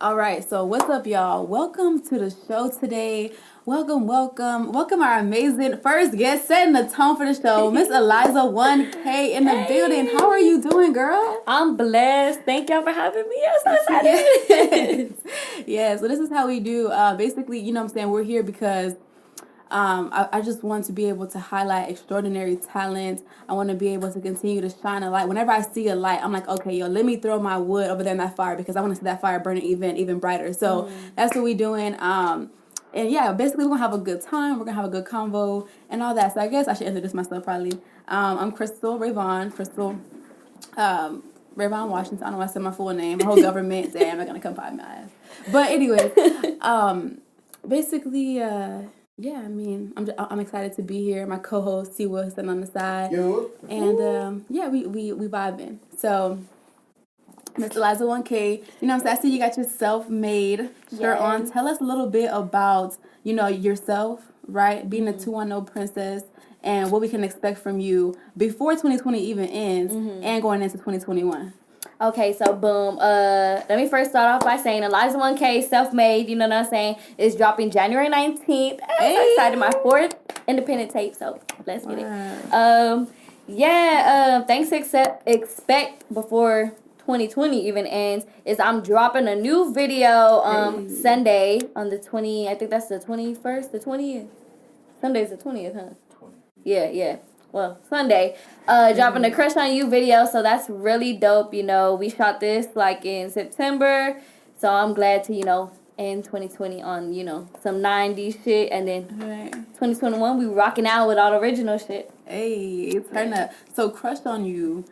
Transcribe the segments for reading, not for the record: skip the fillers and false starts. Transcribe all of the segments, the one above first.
All right, so what's up, y'all? Welcome to the show today. Welcome our amazing first guest, setting the tone for the show, Miss Aliza 1K in the building. How are you doing, girl? I'm blessed. Thank y'all for having me. I'm so excited. Yeah, so this is how we do. Basically, you know what I'm saying? We're here because I just want to be able to highlight extraordinary talent. I want to be able to continue to shine a light. Whenever I see a light, I'm like, okay, yo, let me throw my wood over there in that fire because I want to see that fire burning even brighter. So that's what we're doing. And yeah, basically we're gonna have a good time. We're gonna have a good convo and all that. So I guess I should introduce myself probably. I'm Crystal Ravon. Ravon Washington. I don't know why I said my full name. My whole government. Damn, I'm not gonna come by my ass. But anyway, basically, yeah, I mean, I'm excited to be here. My co-host Siwa is sitting on the side, and yeah, we vibing. So, Miss Aliza 1K, you know what I'm saying? I see you got your self-made shirt on. Tell us a little bit about yourself, right? Being a 210 princess, and what we can expect from you before 2020 even ends, and going into 2021. Okay, so boom. Let me first start off by saying Aliza 1K, self-made, you know what I'm saying, is dropping January 19th. I'm so excited. My 4th independent tape, so let's get it. Things to expect before 2020 even ends is I'm dropping a new video Sunday on the 20th. I think that's the 21st, the 20th. Sunday's the 20th, huh? 20. Yeah. Well, Sunday, dropping the Crush on You video, so that's really dope. We shot this like in September, so I'm glad to end 2020 on some 90s shit, and then 2021 we rocking out with all the original shit. Hey, turn up. So Crush on You,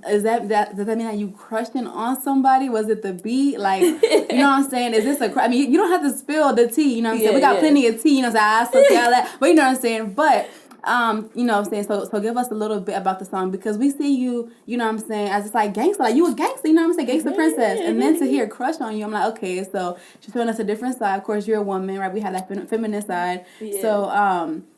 is that does that mean that you crushing on somebody? Was it the beat? Like, you know what I'm saying? Is this I mean, you don't have to spill the tea, you know what I'm saying? We got plenty of tea, you know what I'm saying? All that, but you know what I'm saying? But you know what I'm saying? So give us a little bit about the song, because we see you, you know what I'm saying, as it's like gangster, like you a gangster, you know what I'm saying? Gangster princess. And then to hear Crush on You, I'm like, okay, so she's showing us a different side. Of course, you're a woman, right? We have that feminine side. Yeah. So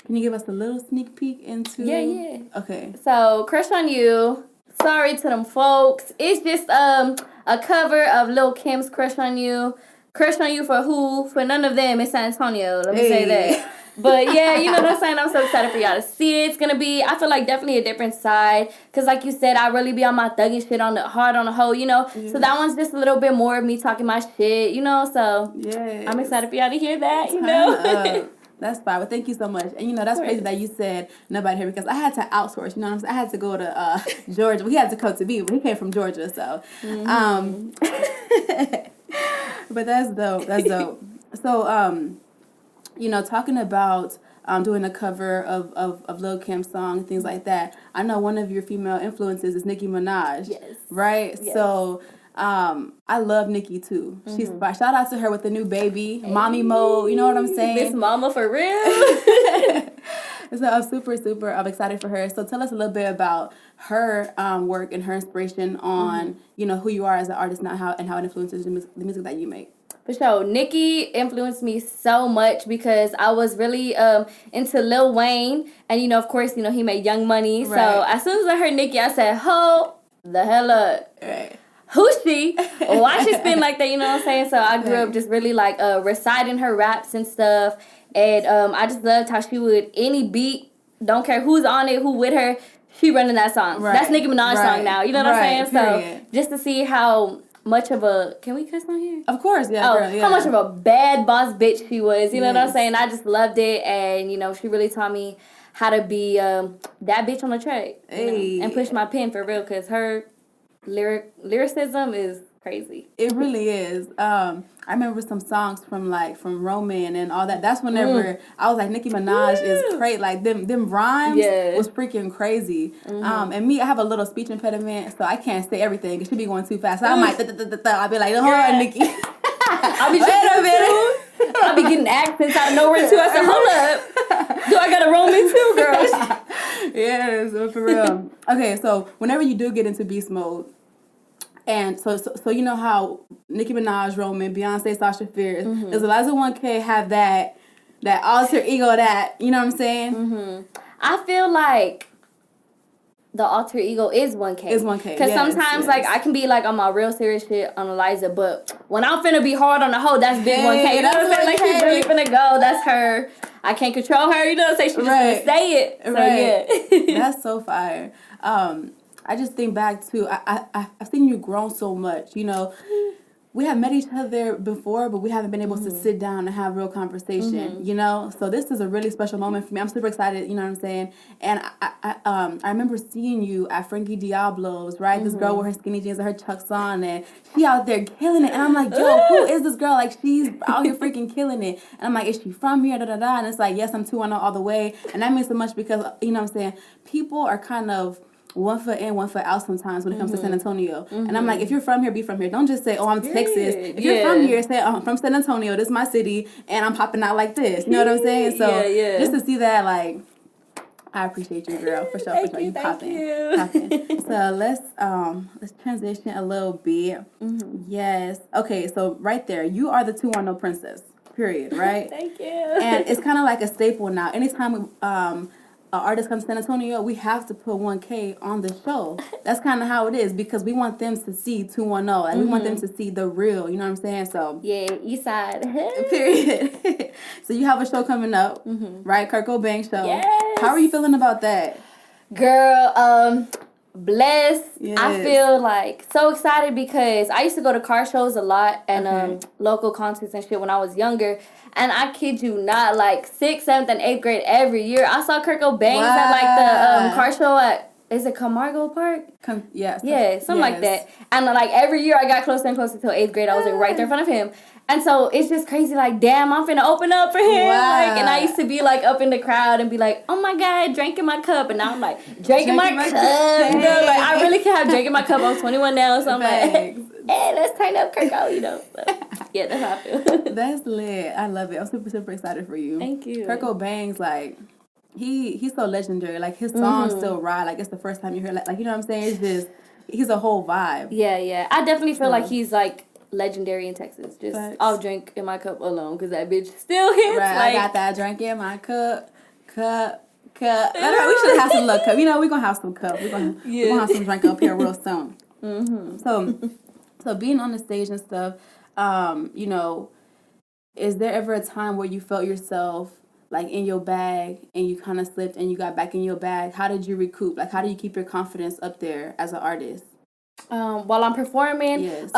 can you give us a little sneak peek into? Yeah. Okay. So Crush on You, sorry to them folks. It's just a cover of Lil Kim's Crush on You. Crush on You for who? For none of them. It's San Antonio. Let me say that. But yeah, you know what I'm saying? I'm so excited for y'all to see it. It's going to be, I feel like, definitely a different side. Because like you said, I really be on my thugging shit hard on the hoe, Yeah. So that one's just a little bit more of me talking my shit, So yeah, I'm excited for y'all to hear that, That's fine. But thank you so much. And, that's crazy that you said nobody here, because I had to outsource, you know what I'm saying? I had to go to Georgia. We had to come to me, but he came from Georgia, so. But that's dope. So, talking about doing a cover of Lil Kim's song and things like that, I know one of your female influences is Nicki Minaj. Yes. Right? Yes. So I love Nicki too. She's fine. Shout out to her with the new baby, mommy mode, you know what I'm saying? Miss Mama for real. So I'm super I'm excited for her. So tell us a little bit about her work and her inspiration on, who you are as an artist now, how it influences the music that you make. For sure. Nicki influenced me so much because I was really into Lil Wayne. And, of course, he made Young Money. Right. So as soon as I heard Nicki, I said, hold the hell up. Right. Who's she? Why she spin like that? You know what I'm saying? So I grew up just really like reciting her raps and stuff. And I just loved how she would, any beat, don't care who's on it, who with her, she running that song. Right. That's Nicki Minaj's song now. You know what I'm saying? Period. So just to see how much of a, can we cuss on here? Of course, yeah. Girl, yeah. How much of a bad boss bitch she was, you know what I'm saying? I just loved it, and she really taught me how to be that bitch on the track, and push my pen for real, because her lyricism is crazy. It really is. I remember some songs from Roman and all that. That's whenever I was like, Nicki Minaj is crazy. Like them rhymes was freaking crazy. And me, I have a little speech impediment, so I can't say everything. It should be going too fast. So I'm like, I'll be like, hold on, Nicki. I'll be I'll be getting accents out of nowhere too. I said, hold up. Do I got a Roman too, girl? Yes, for real. Okay, so whenever you do get into beast mode, and so you know how Nicki Minaj, Roman, Beyonce, Sasha Fierce, does Aliza 1K have that alter ego, that, you know what I'm saying? I feel like the alter ego is 1K. Is 1K. Because sometimes, like, I can be, like, on my real serious shit on Aliza, but when I'm finna be hard on the hoe, that's big 1K. You know what I'm saying? Like, she's really finna go. That's her. I can't control her. You know what I'm saying? She's just gonna say it. So, yeah. That's so fire. I just think back to, I've seen you grown so much, you know. We have met each other before, but we haven't been able to sit down and have real conversation, you know? So this is a really special moment for me. I'm super excited, you know what I'm saying? And I remember seeing you at Frankie Diablo's, right? This girl with her skinny jeans and her Chucks on, and she out there killing it. And I'm like, yo, who is this girl? Like, she's out here freaking killing it. And I'm like, is she from here? Da-da-da. And it's like, yes, I'm 2-1 all the way. And that means so much because, you know what I'm saying? People are kind of 1 foot in, 1 foot out sometimes when it comes to San Antonio. And I'm like, if you're from here, be from here. Don't just say, oh, I'm Texas. If you're from here, say, oh, I'm from San Antonio. This is my city, and I'm popping out like this. You know what I'm saying? So just to see that, like, I appreciate you, girl, for sure. For sure. You popping. So let's transition a little bit. Yes. Okay. So right there, you are the 210 princess. Period. Right. Thank you. And it's kind of like a staple now. Anytime an artist comes to San Antonio, we have to put 1K on the show. That's kind of how it is because we want them to see 210. Like, we want them to see the real, you know what I'm saying? So yeah, East Side. Period. So you have a show coming up, right? Kurt Cobain show. Yes. How are you feeling about that? Girl, blessed. Yes. I feel like so excited because I used to go to car shows a lot and local concerts and shit when I was younger. And I kid you not, like 6th, 7th, and 8th grade every year, I saw Kurt Cobain at like the car show at, is it Camargo Park? Something like that. And like every year I got closer and closer till 8th grade. I was like right there in front of him. And so it's just crazy, like, damn, I'm finna open up for him. Like, and I used to be like up in the crowd and be like, oh my God, drinking my cup. And now I'm like, drinking my cup. Like, I really can have drinking my cup. I'm 21 now, so I'm like, hey, let's turn up Kurt Cobain, you know. So, yeah, that's how I feel. That's lit. I love it. I'm super, super excited for you. Thank you. Kurt Cobain's like, he's so legendary. Like, his songs still ride. Like, it's the first time you hear, like, you know what I'm saying? It's just, he's a whole vibe. Yeah. I definitely feel like he's like legendary in Texas. Just I'll drink in my cup alone because that bitch still hits. Right, like, I got that drink in my cup. We should have some little cup. You know, we're gonna have some cup. We're gonna have some drink up here real soon. So being on the stage and stuff, you know, is there ever a time where you felt yourself like in your bag and you kind of slipped and you got back in your bag? How did you recoup? Like, how do you keep your confidence up there as an artist? While I'm performing, yes.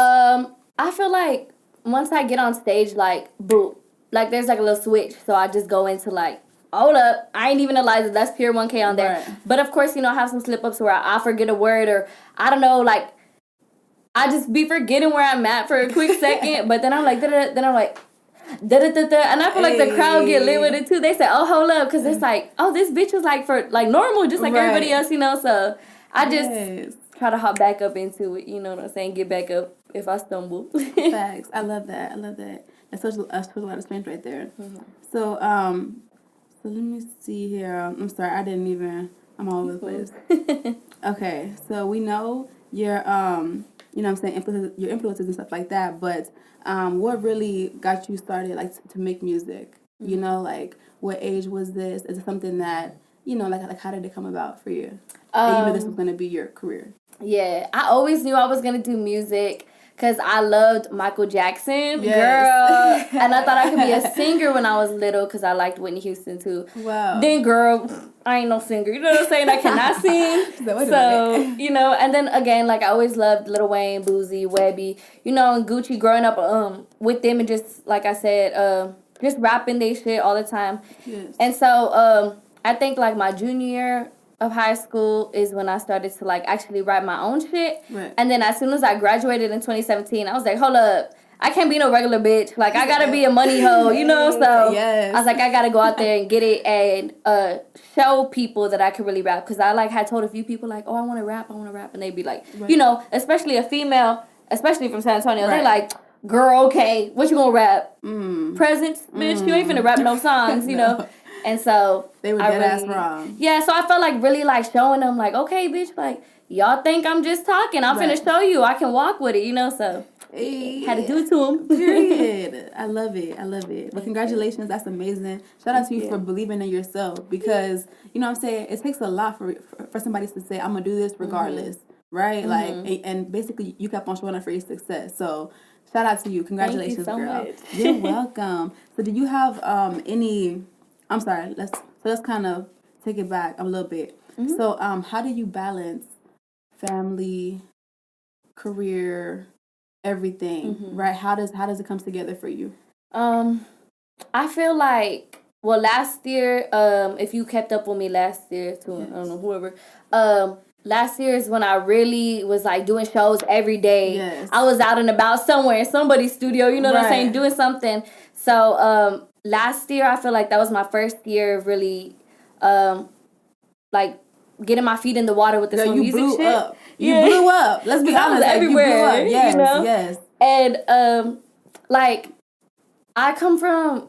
I feel like once I get on stage, like, boom, like there's like a little switch. So I just go into like, hold up, I ain't even realize that that's pure 1K on there. Right. But of course, you know, I have some slip ups where I forget a word or I don't know, like I just be forgetting where I'm at for a quick second. But then I'm like, then I'm like, da-da-da-da. And I feel like the crowd get lit with it too. They say, oh, hold up, because it's like, oh, this bitch was like for like normal, just like everybody else, you know. So I just try to hop back up into it, you know what I'm saying? Get back up if I stumble. Facts. I love that. That's such a lot of strength right there. So so let me see here. I'm sorry, I'm all over the place. Okay, so we know your you know what I'm saying, your influences and stuff like that, but what really got you started like to make music? You know, like what age was this? Is it something that, you know, like how did it come about for you? And you knew this was going to be your career. Yeah, I always knew I was going to do music because I loved Michael Jackson, girl. And I thought I could be a singer when I was little because I liked Whitney Houston too. Wow. Then, girl, I ain't no singer. You know what I'm saying? I cannot sing. So, you know, and then again, like I always loved Lil Wayne, Boosie, Webby, you know, and Gucci growing up with them and just, like I said, just rapping they shit all the time. Yes. And so I think like my junior year of high school is when I started to like actually write my own shit. Right. And then as soon as I graduated in 2017, I was like, hold up, I can't be no regular bitch. Like I gotta be a money hoe, you know? So I was like, I gotta go out there and get it and show people that I can really rap. Because I like had told a few people like, oh, I want to rap. And they'd be like, you know, especially a female, especially from San Antonio, they're like, girl, okay, what you gonna rap? Presents, bitch, you ain't finna rap no songs, you know? And so they were dead ass wrong. Yeah, so I felt like really like showing them like, okay, bitch, like y'all think I'm just talking. I'm finna show you I can walk with it, you know. So Hey. Had to do it to him. Period. I love it. But congratulations. That's amazing. Shout out to you for believing in yourself, because, you know what I'm saying, it takes a lot for somebody to say, I'm going to do this regardless. Right? Like, and basically you kept on showing up for your success. So shout out to you. Congratulations, Thank you so girl. much. You're welcome. So do you have any, I'm sorry, let's kind of take it back a little bit. So how do you balance family, career, everything, right? How does it come together for you? I feel like, well, last year, if you kept up with me last year too, I don't know, whoever, last year is when I really was like doing shows every day. Yes. I was out and about somewhere in somebody's studio, you know what I'm saying, doing something. So last year, I feel like that was my first year of really like getting my feet in the water with this whole music shit. Up. You blew up. Let's be honest. Like, everywhere. You blew up. Yes, you know? Yes. And like, I come from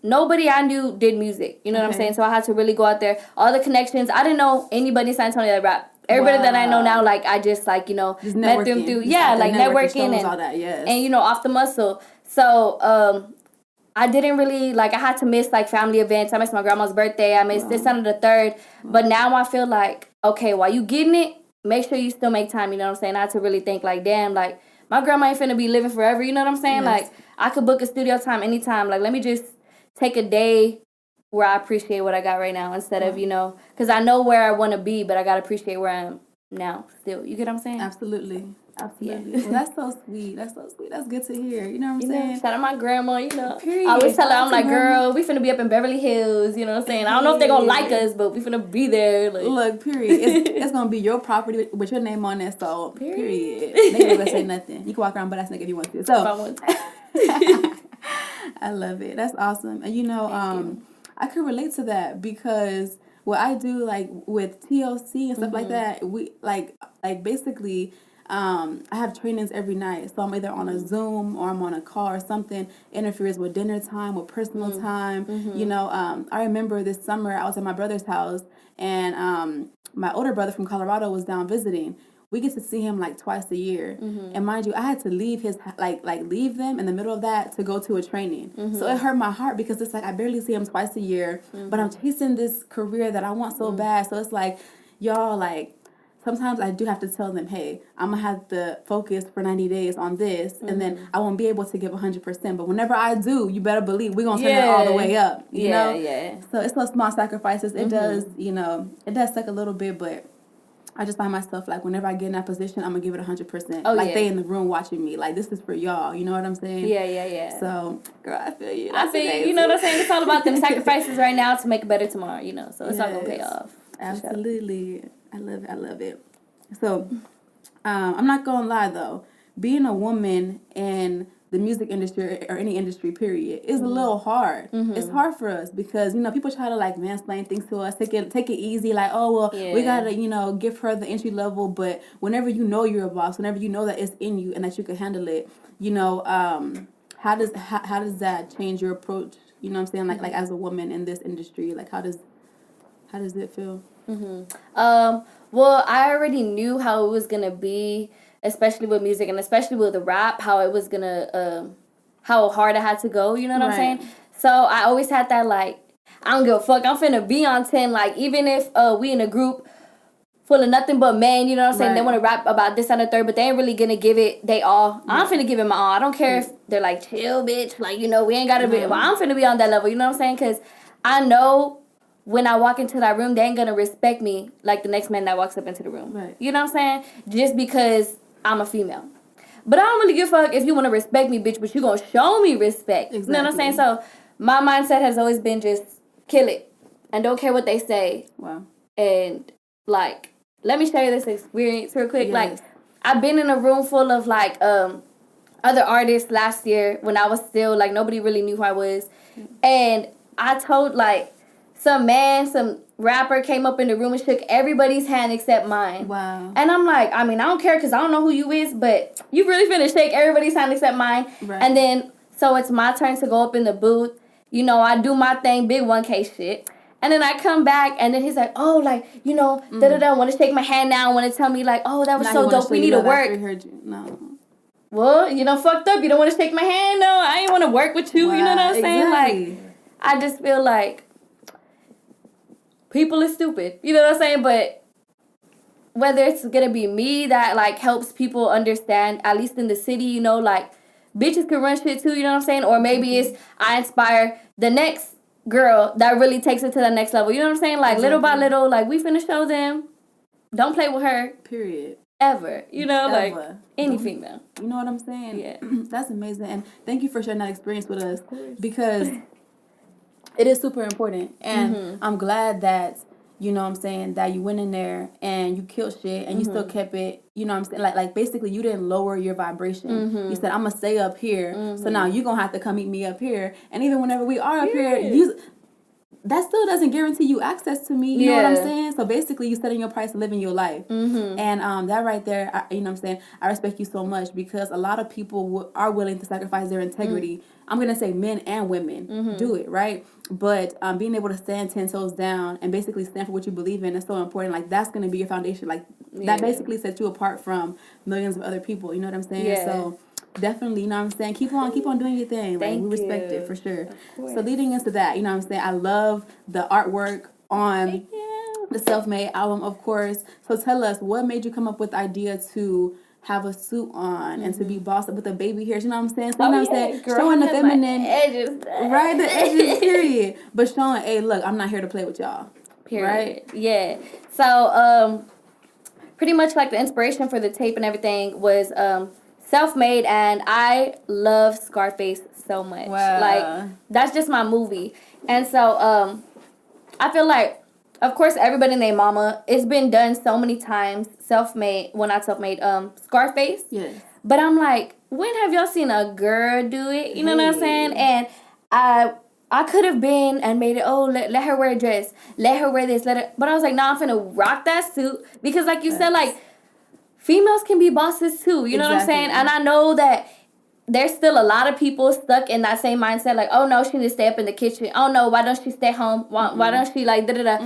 nobody I knew did music. You know what I'm saying? So I had to really go out there. All the connections. I didn't know anybody in San Antonio that rap. Everybody that I know now, like, I just, like, you know, met them through, like networking and all that, yes. And, you know, off the muscle. So I didn't really, like, I had to miss, like, family events. I missed my grandma's birthday. I missed December the 3rd. But now I feel like, okay, while you getting it, make sure you still make time, you know what I'm saying? I had to really think, like, damn, like, my grandma ain't finna be living forever, you know what I'm saying? Yes. Like, I could book a studio time anytime. Like, let me just take a day where I appreciate what I got right now instead of, you know, because I know where I want to be, but I got to appreciate where I am now still. You get what I'm saying? Absolutely. Yeah. Well, that's so sweet. That's good to hear. You know what I'm saying? Shout out my grandma, you know. Period. I always tell her, I'm like, girl, we finna be up in Beverly Hills, you know what I'm saying? I don't know if they're going to like us, but we finna be there. Like. Look, period. It's going to be your property with your name on it, so period. They ain't going to say nothing. You can walk around butt ass naked if you want to. So, if I want to. I love it. That's awesome. And, you know, I could relate to that because what I do, like, with TLC and stuff like that, we, like basically... I have trainings every night, so I'm either on a Zoom or I'm on a call or something. Interferes with dinner time, with personal time. You know, I remember this summer I was at my brother's house, and my older brother from Colorado was down visiting. We get to see him like twice a year, and mind you, I had to leave his leave them in the middle of that to go to a training. So it hurt my heart because it's like I barely see him twice a year, but I'm chasing this career that I want so bad. So it's like, y'all, like. Sometimes I do have to tell them, hey, I'm going to have to focus for 90 days on this, and then I won't be able to give 100%. But whenever I do, you better believe we're going to turn it all the way up, you know? Yeah. So it's those small sacrifices. It does, you know, it does suck a little bit, but I just find myself, like, whenever I get in that position, I'm going to give it 100%. They in the room watching me. Like, this is for y'all. You know what I'm saying? Yeah. So, girl, I feel you. I feel you. You know what I'm saying? It's all about them sacrifices right now to make it better tomorrow, you know? So it's all going to pay off. Absolutely. Sure. I love it. So, I'm not going to lie, though. Being a woman in the music industry or any industry, period, is a little hard. It's hard for us because, you know, people try to, like, mansplain things to us, take it easy, like, oh, well, we got to, you know, give her the entry level. But whenever you know you're a boss, whenever you know that it's in you and that you can handle it, you know, how does that change your approach, you know what I'm saying, like as a woman in this industry? Like, how does it feel? Well, I already knew how it was gonna be, especially with music and especially with the rap, how it was gonna, how hard I had to go, you know what I'm saying? So I always had that, like, I don't give a fuck, I'm finna be on 10, like, even if we in a group full of nothing but men, you know what I'm saying, they want to rap about this and the third, but they ain't really gonna give it they all. I'm finna give it my all. I don't care if they're like, chill, bitch, like, you know, we ain't gotta be, but I'm finna be on that level, you know what I'm saying? Because I know when I walk into that room, they ain't gonna respect me like the next man that walks up into the room. Right. You know what I'm saying? Just because I'm a female. But I don't really give a fuck if you want to respect me, bitch, but you gonna show me respect. Exactly. You know what I'm saying? So my mindset has always been just kill it and don't care what they say. Wow. And, like, let me share you this experience real quick. Yes. Like, I've been in a room full of, like, other artists last year when I was still, like, nobody really knew who I was. And I told, like, some rapper came up in the room and shook everybody's hand except mine. Wow. And I'm like, I mean, I don't care because I don't know who you is, but you really finna shake everybody's hand except mine. Right. And then, so it's my turn to go up in the booth. You know, I do my thing, big 1K shit. And then I come back, and then he's like, oh, like, you know, want to shake my hand now, want to tell me, like, oh, that was so dope, we need to work. No. well, fucked up. You don't want to shake my hand? No, I ain't want to work with you. Wow, you know what I'm saying? Like, I just feel like people are stupid. You know what I'm saying? But whether it's going to be me that, like, helps people understand, at least in the city, like, bitches can run shit too, you know what I'm saying? Or maybe it's I inspire the next girl that really takes it to the next level. You know what I'm saying? Like, little by little, like, we finna show them, don't play with her. Period. Ever. Like, any female. You know what I'm saying? Yeah. That's amazing. And thank you for sharing that experience with us. Because it is super important. And I'm glad that, you know what I'm saying, that you went in there and you killed shit and you still kept it, you know what I'm saying? Like basically you didn't lower your vibration. You said, I'm going to stay up here. So now you're going to have to come meet me up here. And even whenever we are up here, that still doesn't guarantee you access to me. You know what I'm saying? So basically, you're setting your price and living your life. And that right there, you know what I'm saying? I respect you so much because a lot of people are willing to sacrifice their integrity. I'm going to say men and women do it, right? But being able to stand 10 toes down and basically stand for what you believe in is so important. Like, that's going to be your foundation. Like, that basically sets you apart from millions of other people. You know what I'm saying? Yeah. So definitely, you know what I'm saying? Keep on doing your thing. Like, we respect it for sure. So leading into that, you know what I'm saying? I love the artwork on the Self-Made album, of course. So tell us, what made you come up with the idea to have a suit on and to be bossed up with the baby hairs? You know what I'm saying? So you know what I'm saying? Girl, showing the feminine edges. Right, the edges, period. But showing, hey, look, I'm not here to play with y'all. Period. Right? Yeah. So pretty much like the inspiration for the tape and everything was Self-Made, and I love Scarface so much. Wow. Like, that's just my movie. And so I feel like, of course, everybody and their mama, it's been done so many times. Self-Made, well, not Self-Made, Scarface. Yes. But I'm like, when have y'all seen a girl do it? You know what I'm saying? And I could have been and made it, let her wear a dress. Let her wear this. But I was like, nah, I'm finna rock that suit. Because like you said, like, females can be bosses too. You know what I'm saying? And I know that there's still a lot of people stuck in that same mindset. Like, oh, no, she needs to stay up in the kitchen. Oh, no, why don't she stay home? Why don't she, like, da-da-da?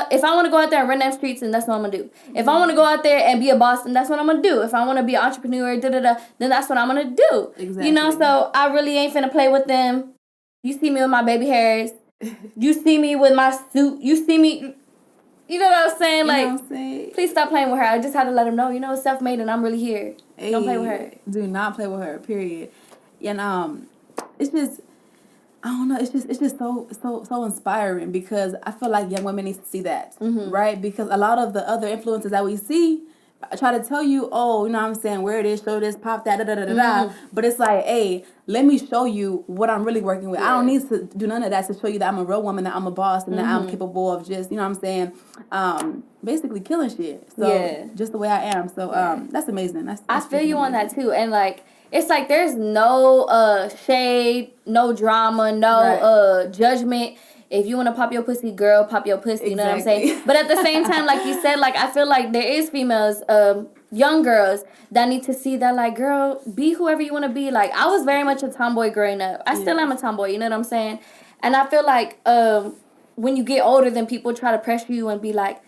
If I want to go out there and run them streets, then that's what I'm going to do. If I want to go out there and be a boss, then that's what I'm going to do. If I want to be an entrepreneur, da-da-da, then that's what I'm going to do. Exactly. You know, so I really ain't finna play with them. You see me with my baby hairs. You see me with my suit. You see me... You know what I'm saying? Like, you know what I'm saying? Please stop playing with her. I just had to let him know, it's Self-Made and I'm really here. Hey, don't play with her. Do not play with her, period. And it's just, I don't know, it's just so inspiring because I feel like young women need to see that, right? Because a lot of the other influences that we see try to tell you, oh, you know what I'm saying, wear this, show this, pop that, da-da-da-da-da. But it's like, hey, let me show you what I'm really working with. I don't need to do none of that to show you that I'm a real woman, that I'm a boss, and that I'm capable of just, you know what I'm saying, basically killing shit. So, just the way I am. So, that's amazing. That's I feel you on that, too. And, like, it's like there's no shade, no drama, no judgment. If you want to pop your pussy, girl, pop your pussy. You know what I'm saying? But at the same time, like you said, like I feel like there is females, young girls that need to see that, like, girl, be whoever you want to be. Like, I was very much a tomboy growing up. I still am a tomboy. You know what I'm saying? And I feel like when you get older, then people try to pressure you and be like,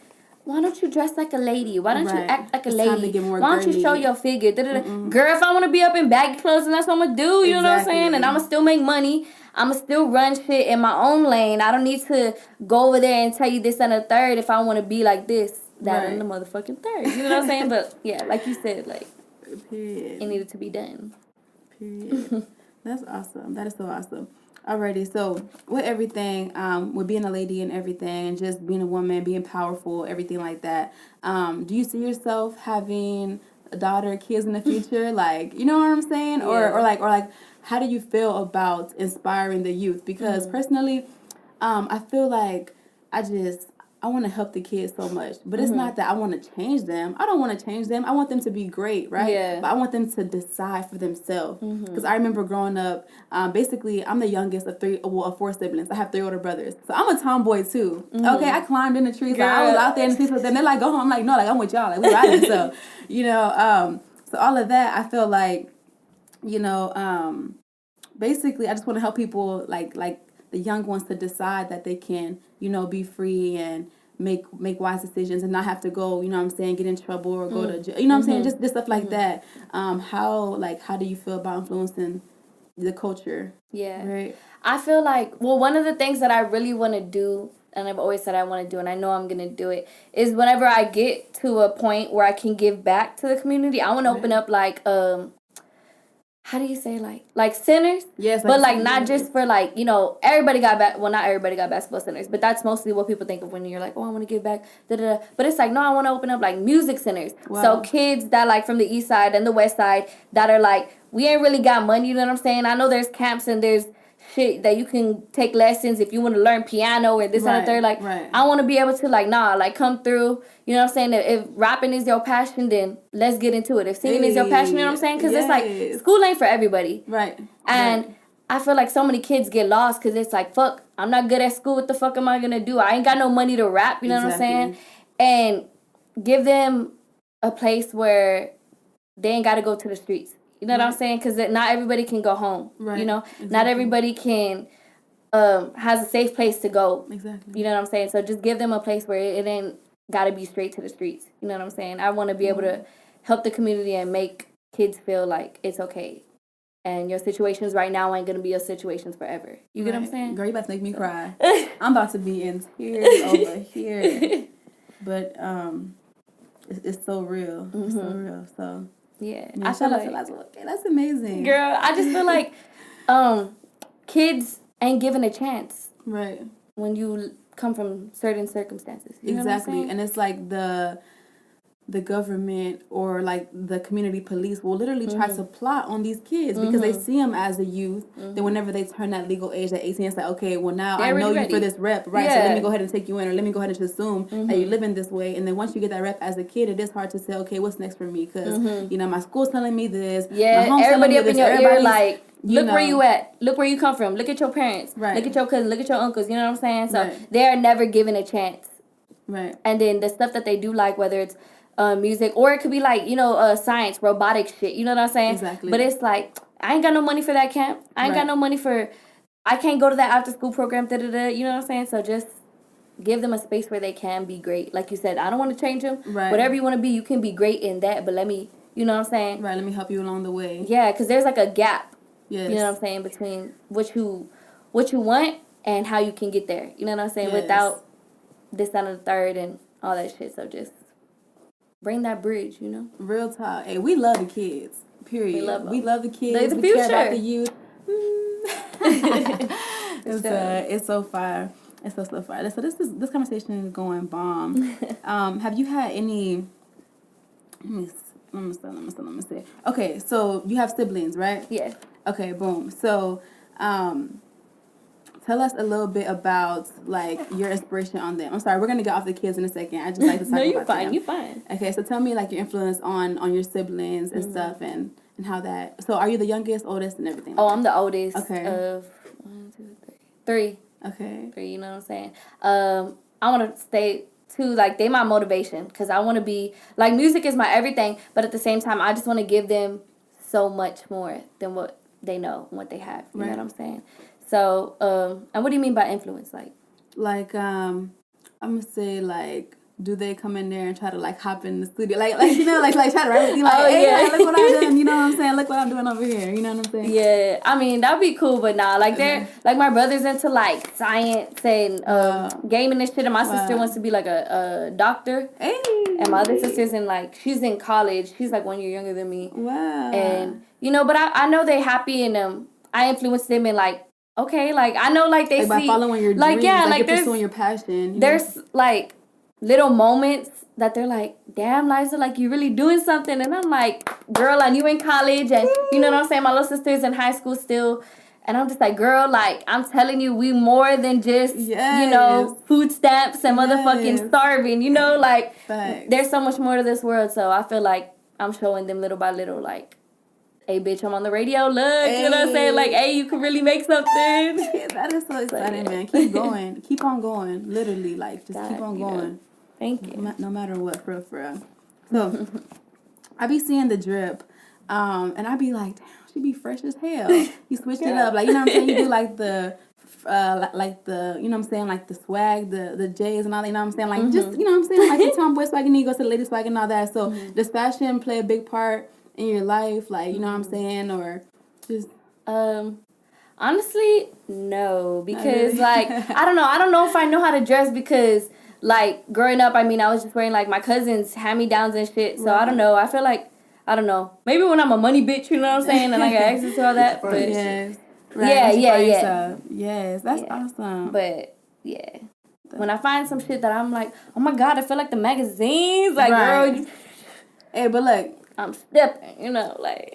why don't you dress like a lady? Why don't you act like a lady? Why don't you show your figure? Girl, if I want to be up in baggy clothes, then that's what I'm going to do. You know what I'm saying? And I'm going to still make money. I'm going to still run shit in my own lane. I don't need to go over there and tell you this and a third if I want to be like this, that, and the motherfucking third. You know what I'm saying? But, yeah, like you said, like, period. It needed to be done. Period. That's awesome. That is so awesome. Alrighty, so with everything, with being a lady and everything, and just being a woman, being powerful, everything like that, do you see yourself having a daughter, kids in the future? Like, you know what I'm saying? Yeah. Or like, how do you feel about inspiring the youth? Because personally, I feel like I want to help the kids so much. But it's not that I want to change them. I don't want to change them. I want them to be great, right? Yeah. But I want them to decide for themselves. Because I remember growing up, basically, I'm the youngest of four siblings. I have 3 older brothers. So I'm a tomboy, too. Okay, I climbed in the trees. Like, I was out there in the trees with them. They're like, go home. I'm like, no, like, I'm with y'all. Like, we riding. So, you know, so all of that, I feel like, you know, basically, I just want to help people, like the young ones, to decide that they can, you know, be free and make wise decisions and not have to go, you know what I'm saying, get in trouble or go to jail. You know what I'm saying? Just stuff like that. How do you feel about influencing the culture? Yeah. Right. I feel like, well, one of the things that I really want to do, and I've always said I want to do, and I know I'm going to do it, is whenever I get to a point where I can give back to the community, I want to open up, like, how do you say, like centers? Yes. But, like, not just for, like, you know, everybody got, not everybody got basketball centers, but that's mostly what people think of when you're like, oh, I want to give back, da-da-da. But it's like, no, I want to open up, like, music centers. Wow. So kids that, like, from the east side and the west side that are, like, we ain't really got money, you know what I'm saying? I know there's camps and there's shit that you can take lessons if you want to learn piano or this and the third. Like, I want to be able to, like, come through. You know what I'm saying? If rapping is your passion, then let's get into it. If singing is your passion, you know what I'm saying? Because it's like, school ain't for everybody. Right. And I feel like so many kids get lost because it's like, fuck, I'm not good at school. What the fuck am I going to do? I ain't got no money to rap, you know what I'm saying? And give them a place where they ain't got to go to the streets. You know what I'm saying? Because not everybody can go home. Right. You know? Exactly. Not everybody can has a safe place to go. Exactly. You know what I'm saying? So just give them a place where it ain't got to be straight to the streets. You know what I'm saying? I want to be able to help the community and make kids feel like it's okay. And your situations right now ain't going to be your situations forever. You get what I'm saying? Girl, you about to make me cry. I'm about to be in tears over here. But it's so real. It's so real. So... yeah, I feel like that's amazing. Girl, I just feel like kids ain't given a chance. Right. When you come from certain circumstances. You know what I'm saying? And it's like the government or like the community police will literally try to plot on these kids because they see them as a youth. Then whenever they turn that legal age at 18, it's like, okay, well now I know you for this rep, right? So let me go ahead and take you in, or let me go ahead and just assume that you live in this way. And then once you get that rep as a kid, it is hard to say, okay, what's next for me? Because you know my school's telling me this. Yeah, my home's everybody up in your ear like, look where you at. Look where you come from. Look at your parents. Right. Look at your cousins. Look at your uncles. You know what I'm saying? So they are never given a chance. Right. And then the stuff that they do like, whether it's music, or it could be like, you know, science, robotic shit. You know what I'm saying? Exactly. But it's like, I ain't got no money for that camp. I ain't got no money for, I can't go to that after school program, da-da-da. You know what I'm saying? So just give them a space where they can be great. Like you said, I don't want to change them. Right. Whatever you want to be, you can be great in that, but let me, you know what I'm saying? Right, let me help you along the way. Yeah, because there's like a gap. Yes. You know what I'm saying? Between what you want and how you can get there. You know what I'm saying? Yes. Without this, that, and the third and all that shit. So just bring that bridge, you know? Real talk. Hey, we love the kids. Period. We love the kids. They're the future. Care about the youth. It's so fire. It's so fire. So this conversation is going bomb. Have you had any? Let me see. Okay, so you have siblings, right? Yes. Okay, boom. So, tell us a little bit about, like, your inspiration on them. I'm sorry, we're going to get off the kids in a second. I just like to talk about them. You're fine. Okay, so tell me, like, your influence on your siblings and stuff and how that... So, are you the youngest, oldest, and everything? I'm the oldest of 1, 2, 3. Okay. 3, you know what I'm saying? I want to stay... too, like, they my motivation, because I want to be, like, music is my everything, but at the same time, I just want to give them so much more than what they know, what they have, you know what I'm saying? So, and what do you mean by influence, like? Like, I'm going to say, like, do they come in there and try to, like, hop in the studio? Like you know, like try to write with you, like, hey, look what I'm doing, you know what I'm saying? Look what I'm doing over here, you know what I'm saying? Yeah, I mean, that'd be cool, but nah, like, they're, like, my brother's into, like, science and gaming and shit, and my sister wants to be, like, a doctor. Hey. And my other sister's in, like, she's in college. She's, like, 1 year younger than me. Wow. And, you know, but I know they happy, and I influence them in, like, okay, like, I know, like, they see. By following your dreams, like, you're pursuing your passion. There's, like, little moments that they're like, damn, Liza, like, you really doing something. And I'm like, girl, and you in college, and you know what I'm saying? My little sister's in high school still. And I'm just like, girl, like, I'm telling you, we more than just, you know, food stamps and motherfucking starving, you know? Like, there's so much more to this world. So I feel like I'm showing them little by little, like, hey, bitch, I'm on the radio, look, you know what I'm saying? Like, hey, you can really make something. Yeah, that is so exciting, man. Keep going. Keep on going. Literally, like, just keep on going. Know. Thank you. No matter what, for real. So, I be seeing the drip, and I be like, damn, she be fresh as hell. You switched it up. Like, you know what I'm saying? You do, like, the like the, you know what I'm saying, like the swag, the J's and all that, you know what I'm saying, like just, you know what I'm saying, like the tomboy swag, and then you go to the lady swag and all that. So does fashion play a big part in your life, like, you know what I'm saying, or just honestly, no, because like I don't know if I know how to dress, because like growing up, I mean, I was just wearing like my cousins' hand-me-downs and shit. So I don't know. I feel like, I don't know. Maybe when I'm a money bitch, you know what I'm saying, and I got access to all that. But yes, right. Yeah. Yes, that's awesome. But yeah, when I find some shit that I'm like, oh my god, I feel like the magazines, like girl. Hey, but look, I'm stepping, you know, like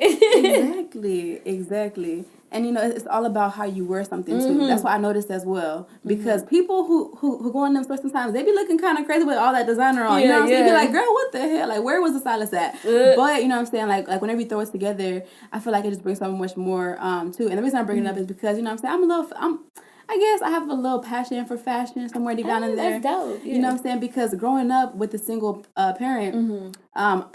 exactly. And you know, it's all about how you wear something too. That's what I noticed as well. Because people who go in them stores sometimes, they be looking kind of crazy with all that designer on. You know what I'm saying? You be like, girl, what the hell? Like, where was the stylist at? But you know what I'm saying? Like whenever you throw it together, I feel like it just brings so much more too. And the reason I'm bringing it up is because, you know what I'm saying, I guess I have a little passion for fashion somewhere deep down in there. That's dope. Yeah. You know what I'm saying? Because growing up with a single parent,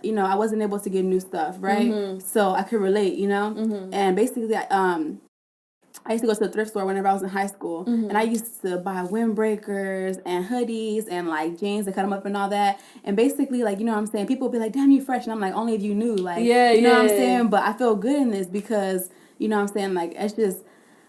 you know, I wasn't able to get new stuff, right? So I could relate, you know? And basically, I used to go to the thrift store whenever I was in high school. And I used to buy windbreakers and hoodies and, like, jeans and cut them up and all that. And basically, like, you know what I'm saying? People would be like, damn, you fresh. And I'm like, only if you knew. Like, you know what I'm saying? But I feel good in this because, you know what I'm saying? Like, it's just,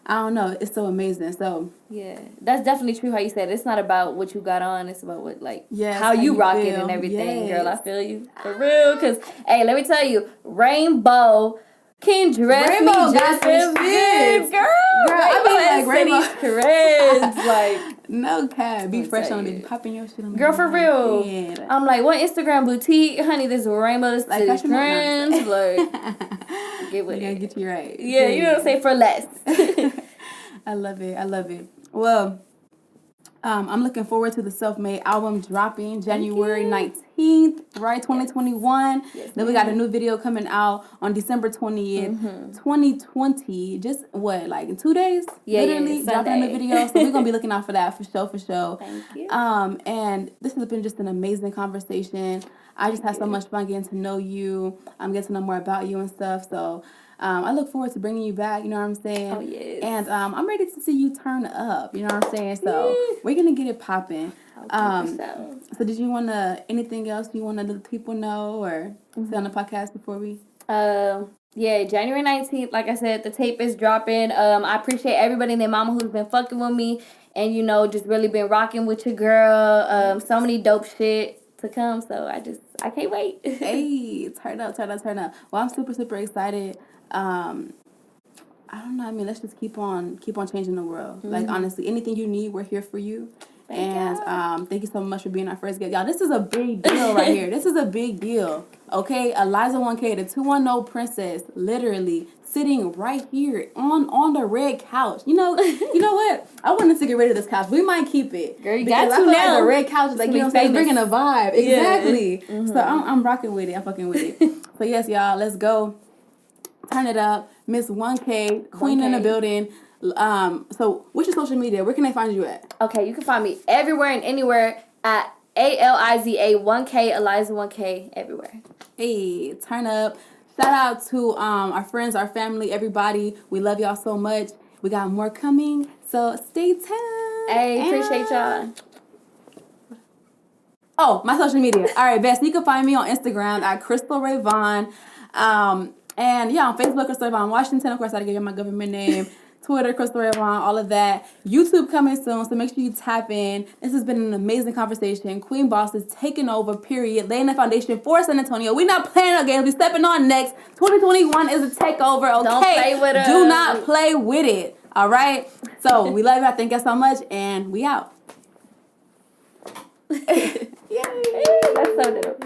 I don't know. It's so amazing. So yeah, that's definitely true. How you said it's not about what you got on. It's about what how you rock it and everything, girl. I feel you for real. Cause hey, let me tell you, Rainbow can dress me just as good, girl. I be like Rainbow trends, like no cap. Be fresh on me, popping your shit on me. Girl, for real. Man. I'm like, what Instagram boutique, honey? This Rainbow, this like is trends, like. Get with it. Get you right. Yeah, you know what I'm saying, for less. I love it. Well, I'm looking forward to the Self-Made album dropping January 19th, right? 2021. Yes, then we got a new video coming out on December 20th, 2020. Just what, like in 2 days? Literally dropping a new video. So we're gonna be looking out for that for sure. Thank you. And this has been just an amazing conversation. I just had so much fun getting to know you. I'm getting to know more about you and stuff. So I look forward to bringing you back. You know what I'm saying? Oh, yes. And I'm ready to see you turn up. You know what I'm saying? So we're going to get it popping. So did you want to, anything else you want to let people know or say on the podcast before we? Yeah, January 19th, like I said, the tape is dropping. I appreciate everybody and their mama who's been fucking with me and, you know, just really been rocking with your girl. So many dope shit to come, so I can't wait. Hey, turn up. Well, I'm super excited. I don't know, I mean, let's just keep on changing the world. Like, honestly, anything you need, we're here for you. Thank you so much for being our first guest. Y'all, this is a big deal right here. This is a big deal. Okay, Aliza 1K, the 210 princess, literally sitting right here on the red couch. You know what? I wanted to get rid of this couch. We might keep it. Girl, you got to now. Like the red couch is like, you know what I'm saying, bringing a vibe. Exactly. Yeah. So I'm rocking with it. I'm fucking with it. So yes, y'all, let's go. Turn it up. Miss 1K, Queen 1K. In the building. So what's your social media? Where can they find you at? Okay, you can find me everywhere and anywhere at ALIZA 1K, Aliza 1K, everywhere. Hey, turn up. Shout out to our friends, our family, everybody. We love y'all so much. We got more coming, so stay tuned. Hey, appreciate y'all. Oh, my social media. All right, best. You can find me on Instagram at Crystal Ravon. And yeah, on Facebook, Crystal Ravon Washington. Of course, I gotta give you my government name. Twitter, Crystal Ravon, all of that. YouTube coming soon, so make sure you tap in. This has been an amazing conversation. Queen Boss is taking over, period. Laying the foundation for San Antonio. We're not playing no games. We're stepping on next. 2021 is a takeover, okay? Don't play with us. Do not play with it, all right? So, we love you. Thank you so much, and we out. Yay! That's so dope.